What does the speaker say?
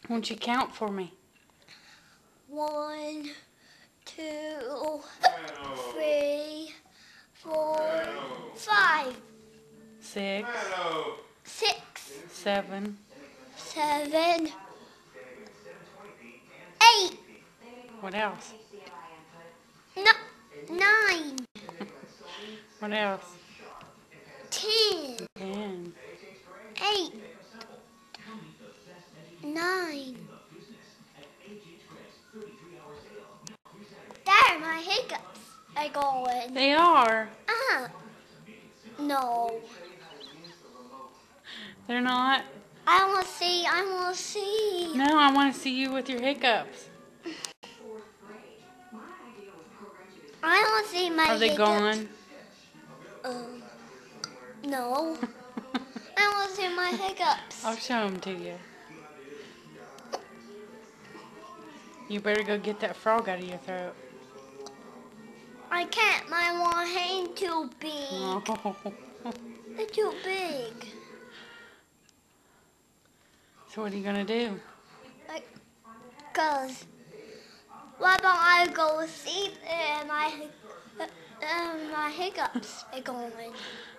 Won't you count for me? 1, 2, 3, 4, 5, 6, 6, 7. 7, 8, What else? 9, What else? 10, 10. 8, 9. There, my hiccups are going. They are. No. They're not. I want to see. No, I want to see you with your hiccups. I want to see my Are they hiccups. gone? No. I want to see my hiccups. I'll show them to you. You better go get that frog out of your throat. I can't. My one hand too big. Oh. It's too big. So what are you going to do? Cause why don't I go sleep and my hiccups are going?